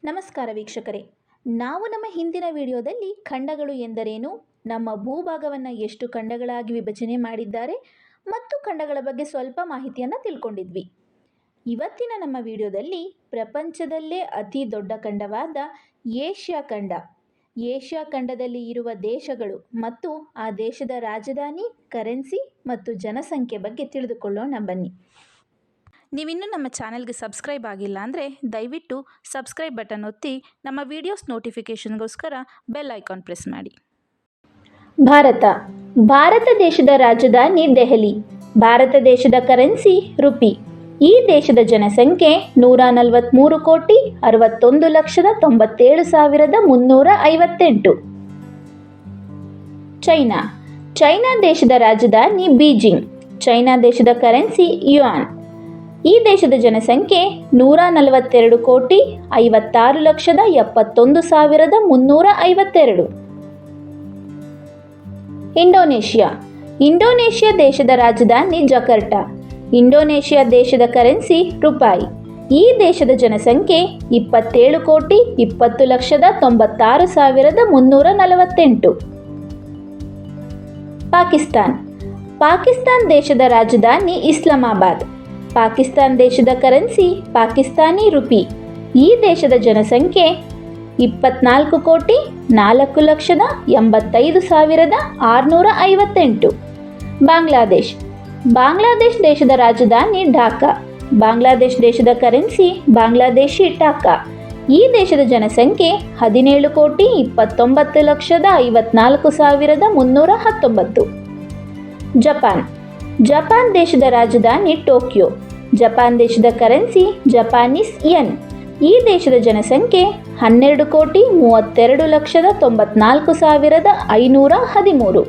ನಮಸ್ಕಾರ ವೀಕ್ಷಕರೇ, ನಾವು ನಮ್ಮ ಹಿಂದಿನ ವಿಡಿಯೋದಲ್ಲಿ ಖಂಡಗಳು ಎಂದರೇನು, ನಮ್ಮ ಭೂಭಾಗವನ್ನು ಎಷ್ಟು ಖಂಡಗಳಾಗಿ ವಿಭಜನೆ ಮಾಡಿದ್ದಾರೆ ಮತ್ತು ಖಂಡಗಳ ಬಗ್ಗೆ ಸ್ವಲ್ಪ ಮಾಹಿತಿಯನ್ನು ತಿಳ್ಕೊಂಡಿದ್ವಿ. ಇವತ್ತಿನ ನಮ್ಮ ವಿಡಿಯೋದಲ್ಲಿ ಪ್ರಪಂಚದಲ್ಲೇ ಅತಿ ದೊಡ್ಡ ಖಂಡವಾದ ಏಷ್ಯಾ ಖಂಡ, ಏಷ್ಯಾ ಖಂಡದಲ್ಲಿ ಇರುವ ದೇಶಗಳು ಮತ್ತು ಆ ದೇಶದ ರಾಜಧಾನಿ, ಕರೆನ್ಸಿ ಮತ್ತು ಜನಸಂಖ್ಯೆ ಬಗ್ಗೆ ತಿಳಿದುಕೊಳ್ಳೋಣ ಬನ್ನಿ. ನೀವಿನ್ನೂ ನಮ್ಮ ಚಾನೆಲ್ಗೆ ಸಬ್ಸ್ಕ್ರೈಬ್ ಆಗಿಲ್ಲ ಅಂದರೆ ದಯವಿಟ್ಟು ಸಬ್ಸ್ಕ್ರೈಬ್ ಬಟನ್ ಒತ್ತಿ ನಮ್ಮ ವಿಡಿಯೋಸ್ ನೋಟಿಫಿಕೇಷನ್ಗೋಸ್ಕರ ಬೆಲ್ ಐಕಾನ್ ಪ್ರೆಸ್ ಮಾಡಿ. ಭಾರತ ದೇಶದ ರಾಜಧಾನಿ ದೆಹಲಿ. ಭಾರತ ದೇಶದ ಕರೆನ್ಸಿ ರುಪಿ. ಈ ದೇಶದ ಜನಸಂಖ್ಯೆ 143,61,97,358. ಚೈನಾ ದೇಶದ ರಾಜಧಾನಿ ಬೀಜಿಂಗ್. ಚೈನಾ ದೇಶದ ಕರೆನ್ಸಿ ಯುವಾನ್. ಈ ದೇಶದ ಜನಸಂಖ್ಯೆ 140,56,71,352. ಇಂಡೋನೇಷ್ಯಾ ದೇಶದ ರಾಜಧಾನಿ ಜಕಾರ್ಟಾ. ಇಂಡೋನೇಷ್ಯಾ ದೇಶದ ಕರೆನ್ಸಿ ರೂಪಾಯಿ. ಈ ದೇಶದ ಜನಸಂಖ್ಯೆ 27,20,96,348. ಪಾಕಿಸ್ತಾನ್ ದೇಶದ ರಾಜಧಾನಿ ಇಸ್ಲಾಮಾಬಾದ್. ಪಾಕಿಸ್ತಾನ್ ದೇಶದ ಕರೆನ್ಸಿ ಪಾಕಿಸ್ತಾನಿ ರುಪಿ. ಈ ದೇಶದ ಜನಸಂಖ್ಯೆ 24,85,658. ಬಾಂಗ್ಲಾದೇಶ್ ದೇಶದ ರಾಜಧಾನಿ ಢಾಕಾ. ಬಾಂಗ್ಲಾದೇಶ್ ದೇಶದ ಕರೆನ್ಸಿ ಬಾಂಗ್ಲಾದೇಶಿ ಟಾಕಾ. ಈ ದೇಶದ ಜನಸಂಖ್ಯೆ 17,29,54,319. ಜಪಾನ್ ದೇಶದ ರಾಜಧಾನಿ ಟೋಕಿಯೋ. ಜಪಾನ್ ದೇಶದ ಕರೆನ್ಸಿ ಜಪಾನೀಸ್ ಯೆನ್. ಈ ದೇಶದ ಜನಸಂಖ್ಯೆ 12,32,94,513.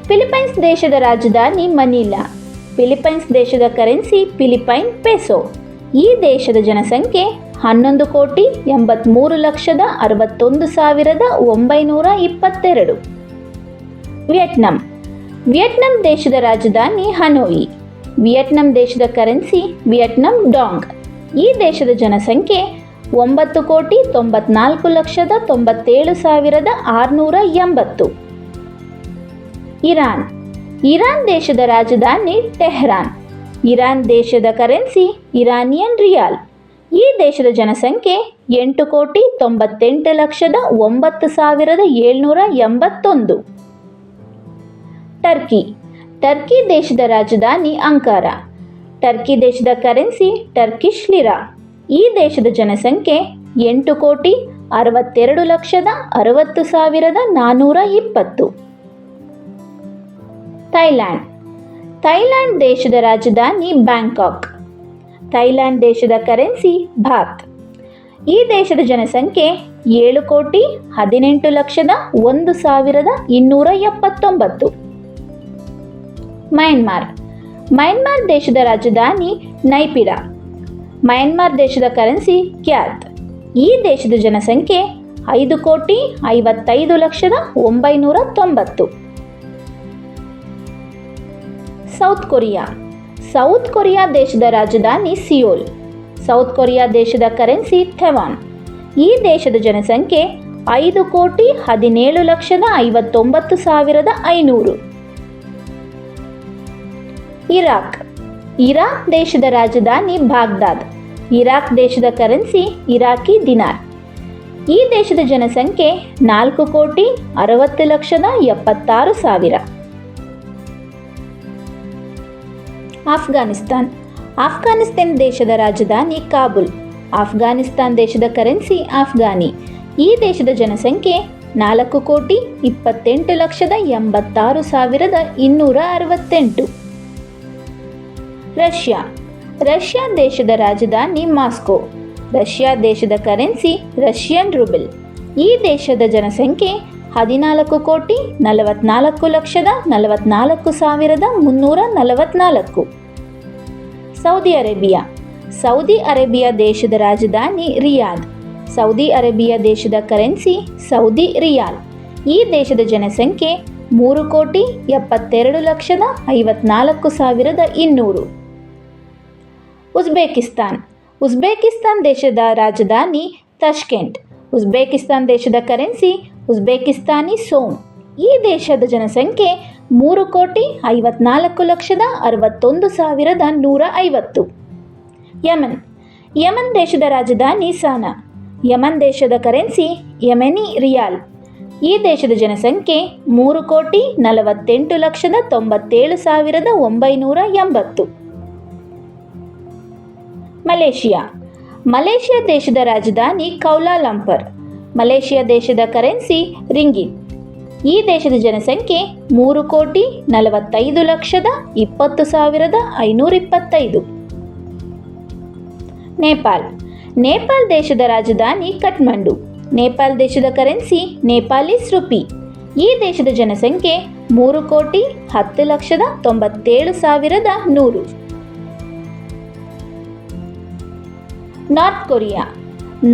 ಫಿಲಿಪೈನ್ಸ್ ದೇಶದ ರಾಜಧಾನಿ ಮನಿಲಾ. ಫಿಲಿಪೈನ್ಸ್ ದೇಶದ ಕರೆನ್ಸಿ ಫಿಲಿಪೈನ್ ಪೆಸೋ. ಈ ದೇಶದ ಜನಸಂಖ್ಯೆ 11,83,61,922. ವಿಯೆಟ್ನಾಂ ದೇಶದ ರಾಜಧಾನಿ ಹನೋಯಿ. ವಿಯೆಟ್ನಾಂ ದೇಶದ ಕರೆನ್ಸಿ ವಿಯೆಟ್ನಾಂ ಡಾಂಗ್. ಈ ದೇಶದ ಜನಸಂಖ್ಯೆ 9,94,97,680. ಇರಾನ್ ದೇಶದ ರಾಜಧಾನಿ ಟೆಹರಾನ್. ಇರಾನ್ ದೇಶದ ಕರೆನ್ಸಿ ಇರಾನಿಯನ್ ರಿಯಾಲ್. ಈ ದೇಶದ ಜನಸಂಖ್ಯೆ 8,98,09,781. ಟರ್ಕಿ ದೇಶದ ರಾಜಧಾನಿ ಅಂಕಾರ. ಟರ್ಕಿ ದೇಶದ ಕರೆನ್ಸಿ ಟರ್ಕಿಶ್ ಲಿರಾ. ಈ ದೇಶದ ಜನಸಂಖ್ಯೆ 8,62,60,420. ಥೈಲ್ಯಾಂಡ್ ದೇಶದ ರಾಜಧಾನಿ ಬ್ಯಾಂಕಾಕ್. ಥೈಲ್ಯಾಂಡ್ ದೇಶದ ಕರೆನ್ಸಿ ಬಾತ್. ಈ ದೇಶದ ಜನಸಂಖ್ಯೆ 7,18,01,279. ಮಯನ್ಮಾರ್ ದೇಶದ ರಾಜಧಾನಿ ನೈಪಿಡಾ. ಮಯನ್ಮಾರ್ ದೇಶದ ಕರೆನ್ಸಿ ಕ್ಯಾತ್. ಈ ದೇಶದ ಜನಸಂಖ್ಯೆ 5,55,990. ಸೌತ್ ಕೊರಿಯಾ ದೇಶದ ರಾಜಧಾನಿ ಸಿಯೋಲ್. ಸೌತ್ ಕೊರಿಯಾ ದೇಶದ ಕರೆನ್ಸಿ ಥೆವಾನ್. ಈ ದೇಶದ ಜನಸಂಖ್ಯೆ 5,17,59,500. ಇರಾಕ್ ದೇಶದ ರಾಜಧಾನಿ ಬಾಗ್ದಾದ್. ಇರಾಕ್ ದೇಶದ ಕರೆನ್ಸಿ ಇರಾಕಿ ದಿನಾರ್. ಈ ದೇಶದ ಜನಸಂಖ್ಯೆ 4,60,76,000. ಆಫ್ಘಾನಿಸ್ತಾನ್ ದೇಶದ ರಾಜಧಾನಿ ಕಾಬೂಲ್. ಆಫ್ಘಾನಿಸ್ತಾನ್ ದೇಶದ ಕರೆನ್ಸಿ ಆಫ್ಘಾನಿ. ಈ ದೇಶದ ಜನಸಂಖ್ಯೆ 4,28,86,268. ರಷ್ಯಾ ದೇಶದ ರಾಜಧಾನಿ ಮಾಸ್ಕೋ. ರಷ್ಯಾ ದೇಶದ ಕರೆನ್ಸಿ ರಷ್ಯನ್ ರೂಬಲ್. ಈ ದೇಶದ ಜನಸಂಖ್ಯೆ 14,44,44,344. ಸೌದಿ ಅರೇಬಿಯಾ ದೇಶದ ರಾಜಧಾನಿ ರಿಯಾದ್. ಸೌದಿ ಅರೇಬಿಯಾ ದೇಶದ ಕರೆನ್ಸಿ ಸೌದಿ ರಿಯಾಲ್. ಈ ದೇಶದ ಜನಸಂಖ್ಯೆ 3,72,54,200. ಉಜ್ಬೇಕಿಸ್ತಾನ್ ಉಜ್ಬೇಕಿಸ್ತಾನ್ ದೇಶದ ರಾಜಧಾನಿ ತಷ್ಕೆಂಟ್. ಉಜ್ಬೇಕಿಸ್ತಾನ್ ದೇಶದ ಕರೆನ್ಸಿ ಉಜ್ಬೇಕಿಸ್ತಾನಿ ಸೋಮ್. ಈ ದೇಶದ ಜನಸಂಖ್ಯೆ 3,54,61,150. ಯಮನ್. ಯಮನ್ ದೇಶದ ರಾಜಧಾನಿ ಸಾನಾ. ಯಮನ್ ದೇಶದ ಕರೆನ್ಸಿ ಯೆಮೆನಿ ರಿಯಾಲ್. ಈ ದೇಶದ ಜನಸಂಖ್ಯೆ 3,48,97,980. ಮಲೇಷಿಯಾ. ಮಲೇಷಿಯಾ ದೇಶದ ರಾಜಧಾನಿ ಕೌಲಾಲಂಪರ್. ಮಲೇಷಿಯಾ ದೇಶದ ಕರೆನ್ಸಿ ರಿಂಗಿಟ್. ಈ ದೇಶದ ಜನಸಂಖ್ಯೆ 3,45,20,525. ನೇಪಾಲ್. ನೇಪಾಲ್ ದೇಶದ ರಾಜಧಾನಿ ಕಠ್ಮಂಡು. ನೇಪಾಲ್ ದೇಶದ ಕರೆನ್ಸಿ ನೇಪಾಲೀಸ್ ರುಪಿ. ಈ ದೇಶದ ಜನಸಂಖ್ಯೆ 3,10,97,100. North Korea.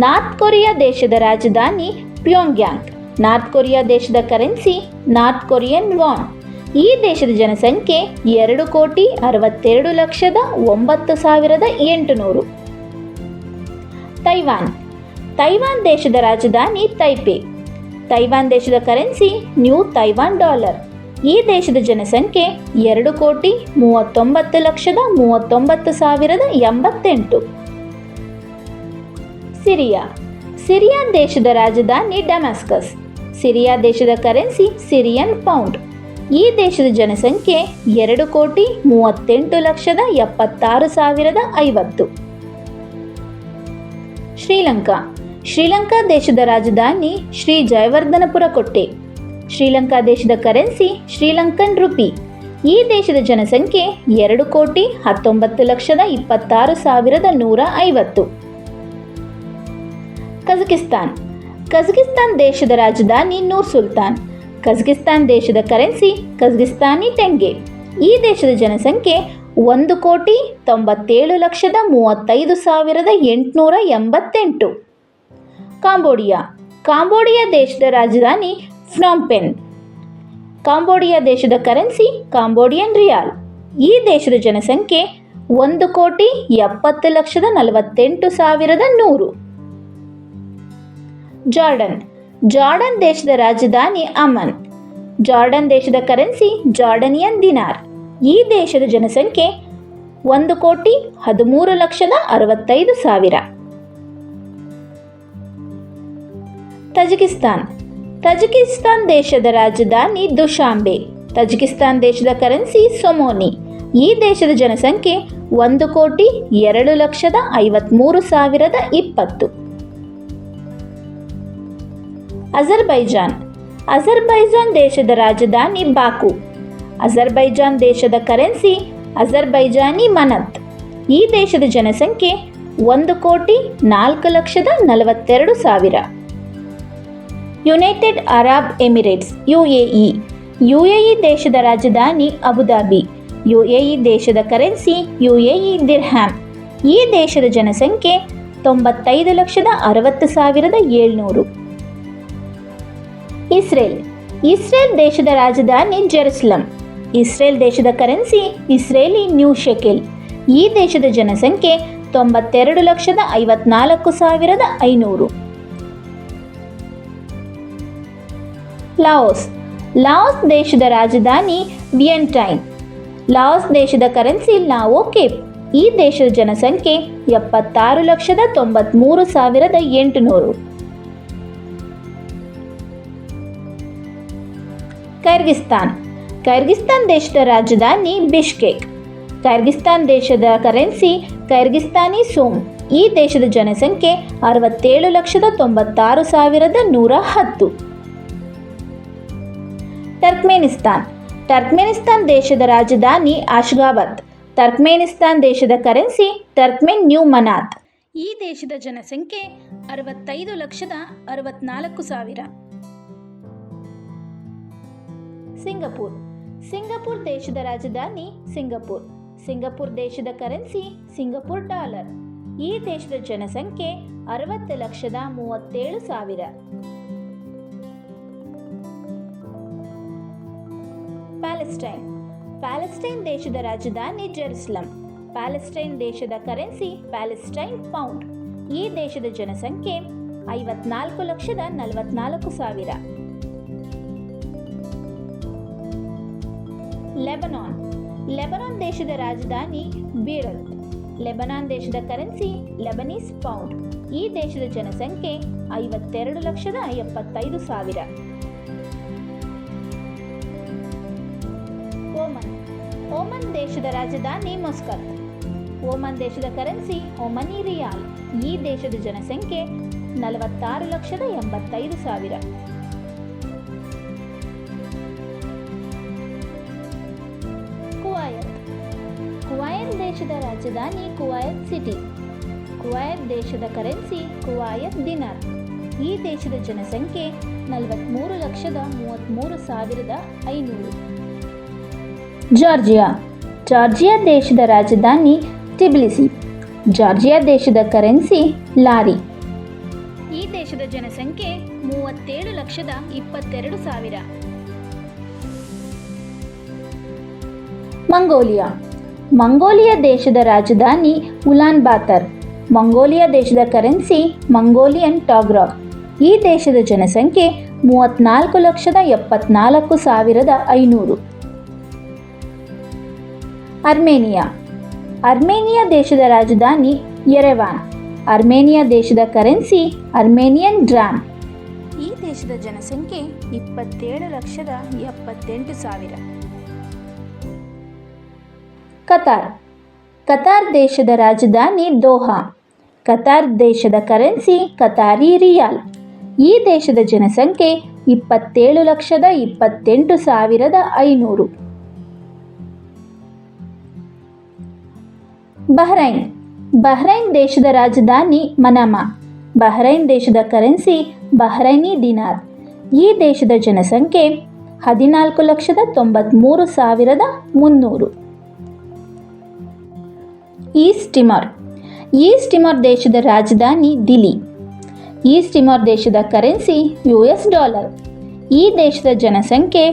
ನಾರ್ತ್ ಕೊರಿಯಾ ದೇಶದ ರಾಜಧಾನಿ ಪ್ಯೋಂಗ್ಯಾಂಗ್. ನಾರ್ತ್ ಕೊರಿಯಾ ದೇಶದ ಕರೆನ್ಸಿ ನಾರ್ತ್ ಕೊರಿಯನ್ ವಾನ್. ಈ ದೇಶದ ಜನಸಂಖ್ಯೆ 2,62,09,800. ತೈವಾನ್. ತೈವಾನ್ ದೇಶದ ರಾಜಧಾನಿ ತೈಪೆ. ತೈವಾನ್ ದೇಶದ ಕರೆನ್ಸಿ ನ್ಯೂ ತೈವಾನ್ ಡಾಲರ್. ಈ ದೇಶದ ಜನಸಂಖ್ಯೆ 2,39,39,088. ಸಿರಿಯಾ. ಸಿರಿಯಾ ದೇಶದ ರಾಜಧಾನಿ ಡಮಾಸ್ಕಸ್. ಸಿರಿಯಾ ದೇಶದ ಕರೆನ್ಸಿ ಸಿರಿಯನ್ ಪೌಂಡ್. ಈ ದೇಶದ ಜನಸಂಖ್ಯೆ 2,38,76,050. ಶ್ರೀಲಂಕಾ. ಶ್ರೀಲಂಕಾ ದೇಶದ ರಾಜಧಾನಿ ಶ್ರೀ ಜಯವರ್ಧನಪುರ ಕೋಟೆ. ಶ್ರೀಲಂಕಾ ದೇಶದ ಕರೆನ್ಸಿ ಶ್ರೀಲಂಕನ್ ರುಪಿ. ಈ ದೇಶದ ಜನಸಂಖ್ಯೆ 2,19,26,150. ಕಜಕಿಸ್ತಾನ್. ಕಜಕಿಸ್ತಾನ್ ದೇಶದ ರಾಜಧಾನಿ ನೂರ್ ಸುಲ್ತಾನ್. ಕಜಕಿಸ್ತಾನ್ ದೇಶದ ಕರೆನ್ಸಿ ಕಜಕಿಸ್ತಾನಿ ಟೆಂಗೆ. ಈ ದೇಶದ ಜನಸಂಖ್ಯೆ 1,97,35,888. ಕಾಂಬೋಡಿಯಾ. ಕಾಂಬೋಡಿಯಾ ದೇಶದ ರಾಜಧಾನಿ ಫ್ನಾಂಪೆನ್. ಕಾಂಬೋಡಿಯಾ ದೇಶದ ಕರೆನ್ಸಿ ಕಾಂಬೋಡಿಯನ್ ರಿಯಾಲ್. ಈ ದೇಶದ ಜನಸಂಖ್ಯೆ 1,70,48,100. ಜಾರ್ಡನ್. ಜಾರ್ಡನ್ ದೇಶದ ರಾಜಧಾನಿ ಅಮನ್. ಜಾರ್ಡನ್ ದೇಶದ ಕರೆನ್ಸಿ ಜಾರ್ಡನಿಯನ್ ದಿನಾರ್. ಈ ದೇಶದ ಜನಸಂಖ್ಯೆ 1,13,65,000. ತಜಿಕಿಸ್ತಾನ್. ತಜಿಕಿಸ್ತಾನ್ ದೇಶದ ರಾಜಧಾನಿ ದುಶಾಂಬೆ. ತಜಿಕಿಸ್ತಾನ್ ದೇಶದ ಕರೆನ್ಸಿ ಸೊಮೋನಿ. ಈ ದೇಶದ ಜನಸಂಖ್ಯೆ 1,02,53,020. ಅಜರ್ಬೈಜಾನ್. ಅಜರ್ಬೈಜಾನ್ ದೇಶದ ರಾಜಧಾನಿ ಬಾಕು. ಅಜರ್ಬೈಜಾನ್ ದೇಶದ ಕರೆನ್ಸಿ ಅಜರ್ಬೈಜಾನಿ ಮನತ್. ಈ ದೇಶದ ಜನಸಂಖ್ಯೆ 1,04,42,000. United Arab Emirates UAE. UAE ದೇಶದ ರಾಜಧಾನಿ ಅಬುದಾಬಿ. ಯುಎಇ ದೇಶದ ಕರೆನ್ಸಿ ಯುಎಇ ದಿರ್ಹ್ಯಾಮ್. ಈ ದೇಶದ ಜನಸಂಖ್ಯೆ 95,60,700. ಇಸ್ರೇಲ್. ಇಸ್ರೇಲ್ ದೇಶದ ರಾಜಧಾನಿ ಜೆರುಸಲಂ. ಇಸ್ರೇಲ್ ದೇಶದ ಕರೆನ್ಸಿ ಇಸ್ರೇಲಿ ನ್ಯೂ ಶೆಕೆಲ್. ಈ ದೇಶದ ಜನಸಂಖ್ಯೆ 92,54,500. ಲಾವೋಸ್. ಲಾವೋಸ್ ದೇಶದ ರಾಜಧಾನಿ ವಿಯೆಂಟೈನ್. ಲಾವೋಸ್ ದೇಶದ ಕರೆನ್ಸಿ ಲಾವೋ ಕೇಪ್. ಈ ದೇಶದ ಜನಸಂಖ್ಯೆ 76,93,800. ಕರ್ಗಿಸ್ತಾನ್. ಕರ್ಗಿಸ್ತಾನ್ ದೇಶದ ರಾಜಧಾನಿ ಬಿಷ್ಕೇಕ್. ಕರ್ಗಿಸ್ತಾನ್ ದೇಶದ ಕರೆನ್ಸಿ ಕರ್ಗಿಸ್ತಾನಿ ಸೋಮ್. ಈ ದೇಶದ ಜನಸಂಖ್ಯೆ 67,96,110. ಟರ್ಕ್ಮೆನಿಸ್ತಾನ್. ಟರ್ಕ್ಮೆನಿಸ್ತಾನ್ ದೇಶದ ರಾಜಧಾನಿ ಅಶ್ಗಾಬತ್. ಟರ್ಕ್ಮೆನಿಸ್ತಾನ್ ದೇಶದ ಕರೆನ್ಸಿ ಟರ್ಕ್ಮೆನ್ ನ್ಯೂ ಮನಾತ್. ಈ ದೇಶದ ಜನಸಂಖ್ಯೆ 65,64,000. ಸಿಂಗಪುರ್. ಸಿಂಗಪುರ್ ದೇಶದ ರಾಜಧಾನಿ ಸಿಂಗಪುರ್. ಸಿಂಗಪುರ್ ದೇಶದ ಕರೆನ್ಸಿ ಸಿಂಗಪುರ್ ಡಾಲರ್. ಈ ದೇಶದ ಜನಸಂಖ್ಯೆ 60,37,000. ಪ್ಯಾಲೆಸ್ಟೈನ್. ಪ್ಯಾಲೆಸ್ಟೈನ್ ದೇಶದ ರಾಜಧಾನಿ ಜೆರುಸಲಂ. ಪ್ಯಾಲೆಸ್ಟೈನ್ ದೇಶದ ಕರೆನ್ಸಿ ಪ್ಯಾಲೆಸ್ಟೈನ್ ಪೌಂಡ್. ಈ ದೇಶದ ಜನಸಂಖ್ಯೆ 54,44,000. ಲೆಬನಾನ್. ಲೆಬನಾನ್ ದೇಶದ ರಾಜಧಾನಿ ಬೀರೂತ್. ಲೆಬನಾನ್ ದೇಶದ ಕರೆನ್ಸಿ ಲೆಬನೀಸ್ ಪೌಂಡ್. ಈ ದೇಶದ ಜನಸಂಖ್ಯೆ 52,75,000. ಓಮನ್. ಓಮನ್ ದೇಶದ ರಾಜಧಾನಿ ಮಸ್ಕತ್. ಓಮನ್ ದೇಶದ ಕರೆನ್ಸಿ ಒಮನಿ ರಿಯಾಲ್. ಈ ದೇಶದ ಜನಸಂಖ್ಯೆ 46,85,000. ಕುವೈತ್. ಕುವೈತ್ ದೇಶದ ರಾಜಧಾನಿ ಕುವೈತ್ ಸಿಟಿ. ಕುವೈತ್ ದೇಶದ ಕರೆನ್ಸಿ ಕುವೈತ್ ದಿನಾರ್. ಈ ದೇಶದ ಜನಸಂಖ್ಯೆ 43,33,500. ಜಾರ್ಜಿಯಾ. ಜಾರ್ಜಿಯಾ ದೇಶದ ರಾಜಧಾನಿ ಟಿಬಿಲಿಸಿ. ಜಾರ್ಜಿಯಾ ದೇಶದ ಕರೆನ್ಸಿ ಲಾರಿ. ಈ ದೇಶದ ಜನಸಂಖ್ಯೆ 37,22,000. ಮಂಗೋಲಿಯಾ. ಮಂಗೋಲಿಯಾ ದೇಶದ ರಾಜಧಾನಿ ಉಲಾನ್ ಬಾತರ್. ಮಂಗೋಲಿಯಾ ದೇಶದ ಕರೆನ್ಸಿ ಮಂಗೋಲಿಯನ್ ಟಾಗ್ರಾಕ್. ಈ ದೇಶದ ಜನಸಂಖ್ಯೆ 34,74,500. ಅರ್ಮೇನಿಯಾ. ಅರ್ಮೇನಿಯಾ ದೇಶದ ರಾಜಧಾನಿ ಯೆರೆವಾನ್. ಅರ್ಮೇನಿಯಾ ದೇಶದ ಕರೆನ್ಸಿ ಅರ್ಮೇನಿಯನ್ ಡ್ರಾಮ್. ಈ ದೇಶದ ಜನಸಂಖ್ಯೆ 27,78,000. ಕತಾರ್. ಕತಾರ್ ದೇಶದ ರಾಜಧಾನಿ ದೋಹಾ. ಕತಾರ್ ದೇಶದ ಕರೆನ್ಸಿ ಕತಾರಿ ರಿಯಾಲ್. ಈ ದೇಶದ ಜನಸಂಖ್ಯೆ 27,28,500. ಬಹ್ರೈನ್. ಬಹ್ರೈನ್ ದೇಶದ ರಾಜಧಾನಿ ಮನಾಮಾ. ಬಹ್ರೈನ್ ದೇಶದ ಕರೆನ್ಸಿ ಬಹ್ರೈನಿ ದಿನಾರ್. ಈ ದೇಶದ ಜನಸಂಖ್ಯೆ 14,93,300. East Timor. ಈಸ್ಟ್ ಟಿಮೋರ್ ದೇಶದ ರಾಜಧಾನಿ ದಿಲ್ಲಿ. ಈಸ್ಟ್ ಟಿಮೋರ್ ದೇಶದ ಕರೆನ್ಸಿ US ಡಾಲರ್. ಈ ದೇಶದ ಜನಸಂಖ್ಯೆ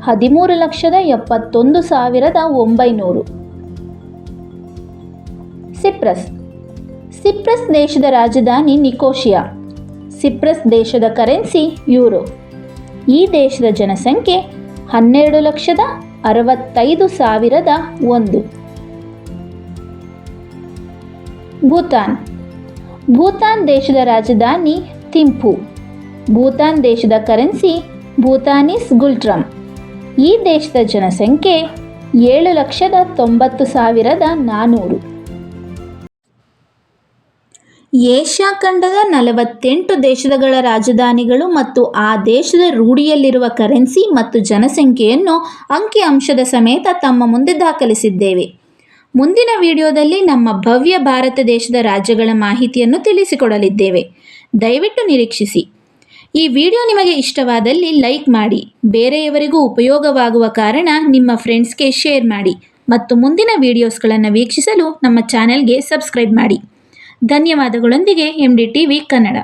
13,71,900. ಸಿಪ್ರಸ್. ಸಿಪ್ರಸ್ ದೇಶದ ರಾಜಧಾನಿ ನಿಕೋಶಿಯಾ. ಸಿಪ್ರಸ್ ದೇಶದ ಕರೆನ್ಸಿ ಯೂರೋ. ಈ ದೇಶದ ಜನಸಂಖ್ಯೆ 12,65,001. ಭೂತಾನ್. ಭೂತಾನ್ ದೇಶದ ರಾಜಧಾನಿ ಥಿಂಪು. ಭೂತಾನ್ ದೇಶದ ಕರೆನ್ಸಿ ಭೂತಾನೀಸ್ ಗುಲ್ಟ್ರಮ್. ಈ ದೇಶದ ಜನಸಂಖ್ಯೆ 7,90,400. ಏಷ್ಯಾ ಖಂಡದ 48 ದೇಶಗಳ ರಾಜಧಾನಿಗಳು ಮತ್ತು ಆ ದೇಶದ ರೂಢಿಯಲ್ಲಿರುವ ಕರೆನ್ಸಿ ಮತ್ತು ಜನಸಂಖ್ಯೆಯನ್ನು ಅಂಕಿಅಂಶದ ಸಮೇತ ತಮ್ಮ ಮುಂದೆ ದಾಖಲಿಸಿದ್ದೇವೆ. ಮುಂದಿನ ವಿಡಿಯೋದಲ್ಲಿ ನಮ್ಮ ಭವ್ಯ ಭಾರತ ದೇಶದ ರಾಜ್ಯಗಳ ಮಾಹಿತಿಯನ್ನು ತಿಳಿಸಿಕೊಡಲಿದ್ದೇವೆ. ದಯವಿಟ್ಟು ನಿರೀಕ್ಷಿಸಿ. ಈ ವಿಡಿಯೋ ನಿಮಗೆ ಇಷ್ಟವಾದಲ್ಲಿ ಲೈಕ್ ಮಾಡಿ, ಬೇರೆಯವರಿಗೂ ಉಪಯೋಗವಾಗುವ ಕಾರಣ ನಿಮ್ಮ ಫ್ರೆಂಡ್ಸ್ಗೆ ಶೇರ್ ಮಾಡಿ ಮತ್ತು ಮುಂದಿನ ವಿಡಿಯೋಸ್ಗಳನ್ನು ವೀಕ್ಷಿಸಲು ನಮ್ಮ ಚಾನೆಲ್ಗೆ ಸಬ್ಸ್ಕ್ರೈಬ್ ಮಾಡಿ. ಧನ್ಯವಾದಗಳೊಂದಿಗೆ MDTV ಕನ್ನಡ.